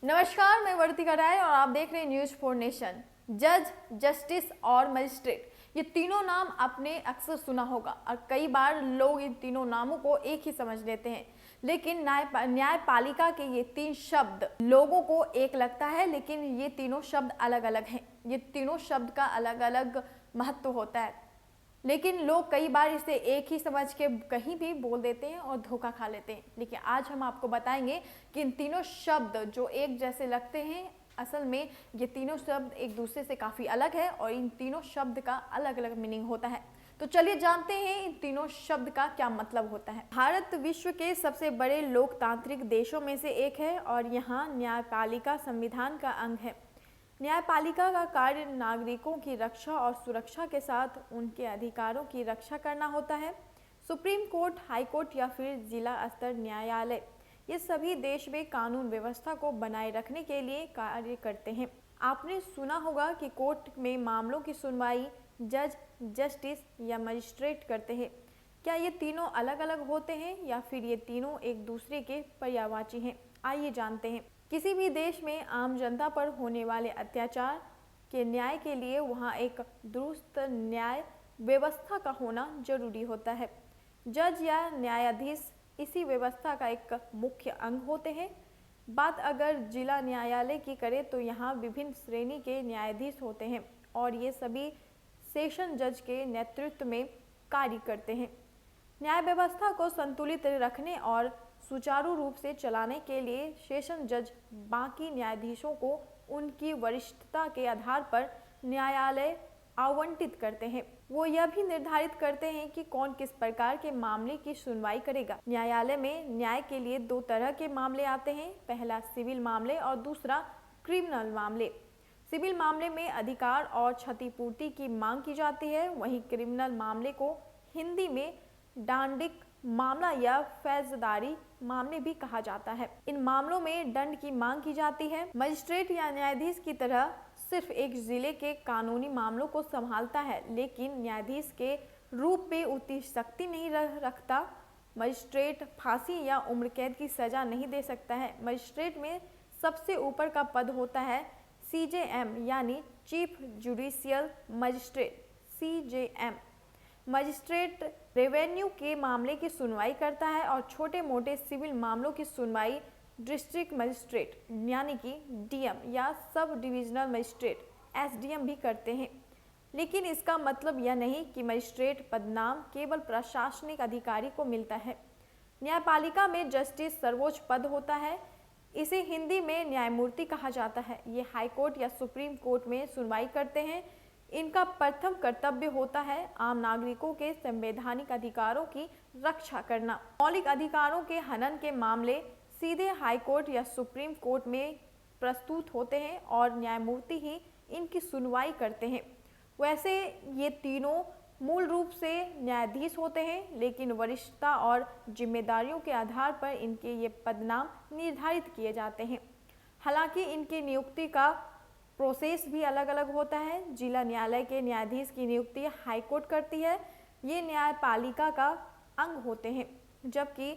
नमस्कार, मैं वर्तिका राय और आप देख रहे हैं न्यूज फॉर नेशन। जज, जस्टिस और मजिस्ट्रेट, ये तीनों नाम आपने अक्सर सुना होगा और कई बार लोग इन तीनों नामों को एक ही समझ लेते हैं। लेकिन न्यायपालिका के ये तीन शब्द लोगों को एक लगता है, लेकिन ये तीनों शब्द अलग अलग हैं। ये तीनों शब्द का अलग अलग महत्व होता है, लेकिन लोग कई बार इसे एक ही समझ के कहीं भी बोल देते हैं और धोखा खा लेते हैं। लेकिन आज हम आपको बताएंगे कि इन तीनों शब्द जो एक जैसे लगते हैं, असल में ये तीनों शब्द एक दूसरे से काफ़ी अलग है और इन तीनों शब्द का अलग अलग मीनिंग होता है। तो चलिए जानते हैं इन तीनों शब्द का क्या मतलब होता है। भारत विश्व के सबसे बड़े लोकतांत्रिक देशों में से एक है और यहाँ न्यायपालिका संविधान का अंग है। न्यायपालिका का कार्य नागरिकों की रक्षा और सुरक्षा के साथ उनके अधिकारों की रक्षा करना होता है। सुप्रीम कोर्ट, हाई कोर्ट या फिर जिला स्तर न्यायालय, ये सभी देश में कानून व्यवस्था को बनाए रखने के लिए कार्य करते हैं। आपने सुना होगा कि कोर्ट में मामलों की सुनवाई जज, जस्टिस या मजिस्ट्रेट करते हैं। क्या ये तीनों अलग अलग होते हैं या फिर ये तीनों एक दूसरे के पर्यायवाची हैं? आइए जानते हैं। किसी भी देश में आम जनता पर होने वाले अत्याचार के न्याय के लिए वहाँ एक दुरुस्त न्याय व्यवस्था का होना जरूरी होता है। जज या न्यायाधीश इसी व्यवस्था का एक मुख्य अंग होते हैं। बात अगर जिला न्यायालय की करें तो यहाँ विभिन्न श्रेणी के न्यायाधीश होते हैं और ये सभी सेशन जज के नेतृत्व में कार्य करते हैं। न्याय व्यवस्था को संतुलित रखने और सुचारू रूप से चलाने के लिए सेशन जज बाकी न्यायाधीशों को उनकी वरिष्ठता के आधार पर न्यायालय आवंटित करते हैं। वो यह भी निर्धारित करते हैं कि कौन किस प्रकार के मामले की सुनवाई करेगा। न्यायालय में न्याय के लिए दो तरह के मामले आते हैं, पहला सिविल मामले और दूसरा क्रिमिनल मामले। सिविल मामले में अधिकार और क्षतिपूर्ति की मांग की जाती है, वहीं क्रिमिनल मामले को हिंदी में डांडिक मामला या फौजदारी मामले भी कहा जाता है। इन मामलों में दंड की मांग की जाती है। मजिस्ट्रेट या न्यायाधीश की तरह सिर्फ एक जिले के कानूनी मामलों को संभालता है, लेकिन न्यायाधीश के रूप में उतनी शक्ति नहीं रखता। मजिस्ट्रेट फांसी या उम्र कैद की सजा नहीं दे सकता है। मजिस्ट्रेट में सबसे ऊपर का पद होता है CJM यानी chief judicial magistrate. CJM magistrate revenue के मामले की सुनवाई करता है और छोटे मोटे सिविल मामलों की सुनवाई डिस्ट्रिक्ट मजिस्ट्रेट यानी कि DM या सब डिविजनल मजिस्ट्रेट SDM भी करते हैं। लेकिन इसका मतलब यह नहीं कि मजिस्ट्रेट पदनाम केवल प्रशासनिक अधिकारी को मिलता है। न्यायपालिका में जस्टिस सर्वोच्च पद होता है। इसे हिंदी में न्यायमूर्ति कहा जाता है। ये हाई कोर्ट या सुप्रीम कोर्ट में सुनवाई करते हैं। इनका प्रथम कर्तव्य होता है आम नागरिकों के संवैधानिक अधिकारों की रक्षा करना। मौलिक अधिकारों के हनन के मामले सीधे हाई कोर्ट या सुप्रीम कोर्ट में प्रस्तुत होते हैं और न्यायमूर्ति ही इनकी सुनवाई करते हैं। वैसे ये तीनों मूल रूप से न्यायाधीश होते हैं, लेकिन वरिष्ठता और जिम्मेदारियों के आधार पर इनके ये पदनाम निर्धारित किए जाते हैं। हालांकि इनकी नियुक्ति का प्रोसेस भी अलग अलग होता है। जिला न्यायालय के न्यायाधीश की नियुक्ति हाई कोर्ट करती है, ये न्यायपालिका का अंग होते हैं, जबकि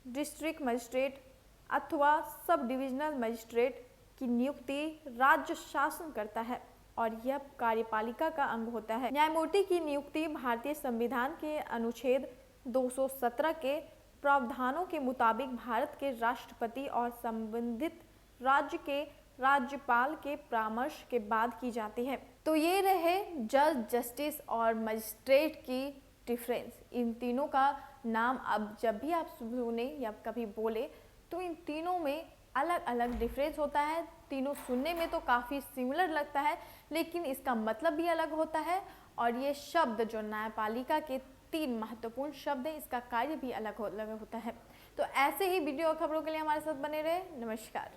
डिस्ट्रिक्ट मजिस्ट्रेट अथवा सब डिविजनल मजिस्ट्रेट की नियुक्ति राज्य शासन करता है और यह कार्यपालिका का अंग होता है। न्यायमूर्ति की नियुक्ति भारतीय संविधान के अनुच्छेद 217 के प्रावधानों के मुताबिक भारत के राष्ट्रपति और संबंधित राज्य के राज्यपाल के परामर्श के बाद की जाती है। तो ये रहे जज, जस्टिस और मजिस्ट्रेट की डिफरेंस। इन तीनों का नाम अब जब भी आप सुने या कभी बोले तो इन तीनों में अलग अलग डिफरेंस होता है। तीनों सुनने में तो काफ़ी सिमिलर लगता है, लेकिन इसका मतलब भी अलग होता है। और ये शब्द जो न्यायपालिका के तीन महत्वपूर्ण शब्द हैं, इसका कार्य भी अलग होता है। तो ऐसे ही वीडियो और खबरों के लिए हमारे साथ बने रहे। नमस्कार।